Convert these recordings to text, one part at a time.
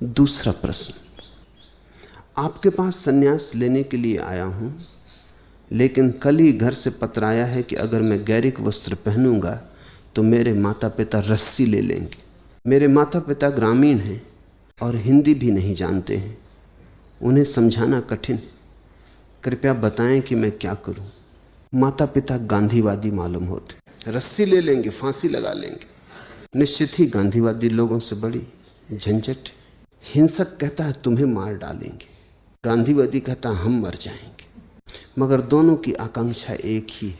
दूसरा प्रश्न, आपके पास संन्यास लेने के लिए आया हूं, लेकिन कल ही घर से पत्र आया है कि अगर मैं गैरिक वस्त्र पहनूंगा तो मेरे माता पिता रस्सी ले लेंगे। मेरे माता पिता ग्रामीण हैं और हिंदी भी नहीं जानते हैं, उन्हें समझाना कठिन। कृपया बताएं कि मैं क्या करूं। माता पिता गांधीवादी मालूम होते, रस्सी ले लेंगे, फांसी लगा लेंगे। निश्चित ही गांधीवादी लोगों से बड़ी झंझट। हिंसक कहता है तुम्हें मार डालेंगे, गांधीवादी कहता है हम मर जाएंगे। मगर दोनों की आकांक्षा एक ही है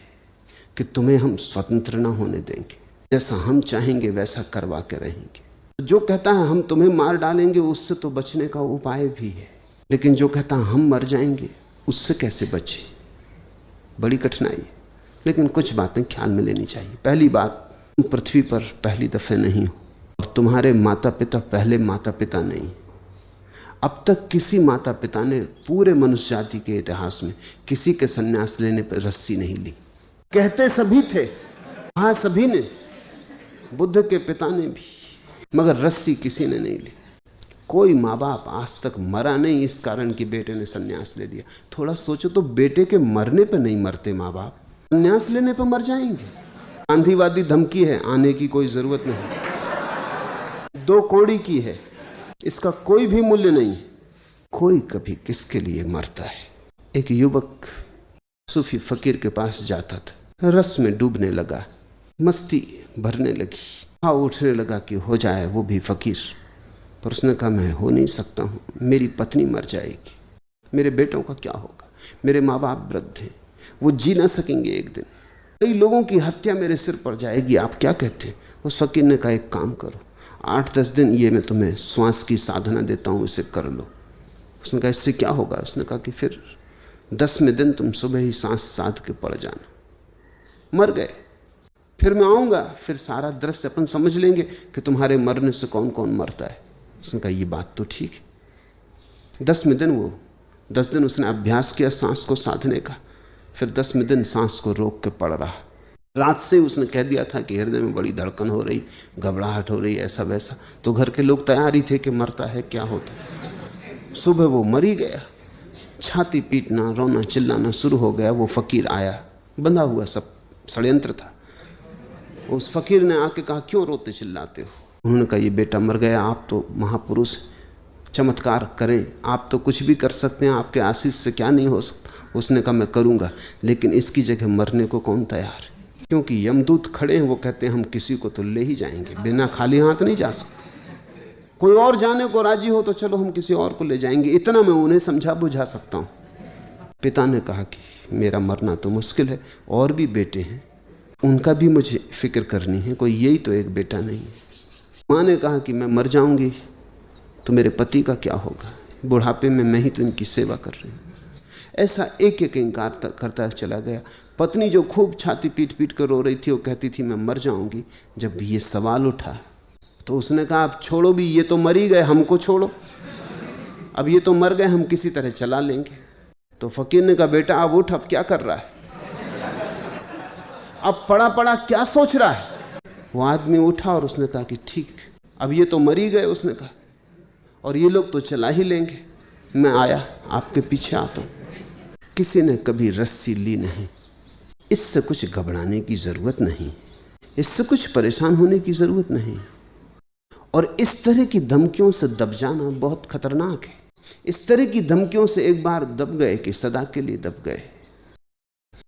कि तुम्हें हम स्वतंत्र न होने देंगे, जैसा हम चाहेंगे वैसा करवा के रहेंगे। जो कहता है हम तुम्हें मार डालेंगे उससे तो बचने का उपाय भी है, लेकिन जो कहता है हम मर जाएंगे उससे कैसे बचे? बड़ी कठिनाई है। लेकिन कुछ बातें ख्याल में लेनी चाहिए। पहली बात, तुम पृथ्वी पर पहली दफे नहीं हो और तुम्हारे माता पिता पहले माता पिता नहीं। अब तक किसी माता पिता ने पूरे मनुष्य जाति के इतिहास में किसी के संन्यास लेने पर रस्सी नहीं ली। कहते सभी थे, हाँ सभी ने, बुद्ध के पिता ने भी, मगर रस्सी किसी ने नहीं ली। कोई माँ बाप आज तक मरा नहीं इस कारण कि बेटे ने संन्यास ले लिया। थोड़ा सोचो तो, बेटे के मरने पर नहीं मरते माँ बाप, संन्यास लेने पर मर जाएंगे। गांधीवादी धमकी है, आने की कोई जरूरत नहीं, 2 कौड़ी की है, इसका कोई भी मूल्य नहीं। कोई कभी किसके लिए मरता है? एक युवक सूफी फकीर के पास जाता था, रस में डूबने लगा, मस्ती भरने लगी, हाँ उठने लगा कि हो जाए वो भी फकीर। पर उसने कहा मैं हो नहीं सकता हूँ, मेरी पत्नी मर जाएगी, मेरे बेटों का क्या होगा, मेरे माँ बाप वृद्ध हैं, वो जी ना सकेंगे एक दिन, कई लोगों की हत्या मेरे सिर पर जाएगी, आप क्या कहते हैं? उस फकीर ने कहा एक काम करो, 8-10 दिन ये मैं तुम्हें श्वास की साधना देता हूँ, इसे कर लो। उसने कहा इससे क्या होगा? उसने कहा कि फिर 10वें दिन तुम सुबह ही सांस साध के पड़ जाना। मर गए, फिर मैं आऊँगा, फिर सारा दृश्य अपन समझ लेंगे कि तुम्हारे मरने से कौन कौन मरता है। उसने कहा ये बात तो ठीक है। 10वें दिन 10 दिन उसने अभ्यास किया सांस को साधने का, फिर 10वें दिन सांस को रोक के पड़ रहा। रात से उसने कह दिया था कि हृदय में बड़ी धड़कन हो रही, घबराहट हो रही, ऐसा वैसा। तो घर के लोग तैयार ही थे कि मरता है, क्या होता। सुबह वो मर ही गया। छाती पीटना, रोना चिल्लाना शुरू हो गया। वो फकीर आया, बंधा हुआ सब षड्यंत्र था। उस फकीर ने आके कहा क्यों रोते चिल्लाते हो? उन्होंने कहा ये बेटा मर गया, आप तो महापुरुष, चमत्कार करें, आप तो कुछ भी कर सकते हैं, आपके आशीष से क्या नहीं हो सकता। उसने कहा मैं करूंगा, लेकिन इसकी जगह मरने को कौन तैयार है? क्योंकि यमदूत खड़े हैं, वो कहते हैं हम किसी को तो ले ही जाएंगे, बिना खाली हाथ नहीं जा सकते। कोई और जाने को राजी हो तो चलो हम किसी और को ले जाएंगे, इतना मैं उन्हें समझा बुझा सकता हूं। पिता ने कहा कि मेरा मरना तो मुश्किल है, और भी बेटे हैं, उनका भी मुझे फिक्र करनी है, कोई यही तो एक बेटा नहीं है। माँ ने कहा कि मैं मर जाऊंगी तो मेरे पति का क्या होगा? बुढ़ापे में मैं ही तो इनकी सेवा कर रही हूँ। ऐसा एक एक इंकार करता चला गया। पत्नी जो खूब छाती पीट पीट कर रो रही थी, वो कहती थी मैं मर जाऊंगी। जब ये सवाल उठा तो उसने कहा अब छोड़ो भी, ये तो मर ही गए, हमको छोड़ो, अब ये तो मर गए, हम किसी तरह चला लेंगे। तो फकीर ने कहा बेटा अब उठ, अब क्या कर रहा है, अब पड़ा पड़ा क्या सोच रहा है? वो आदमी उठा और उसने कहा कि ठीक, अब ये तो मर ही गए, उसने कहा, और ये लोग तो चला ही लेंगे, मैं आया आपके पीछे आता हूं। किसी ने कभी रस्सी ली नहीं। इससे कुछ घबराने की जरूरत नहीं, इससे कुछ परेशान होने की जरूरत नहीं। और इस तरह की धमकियों से दब जाना बहुत खतरनाक है। इस तरह की धमकियों से एक बार दब गए कि सदा के लिए दब गए।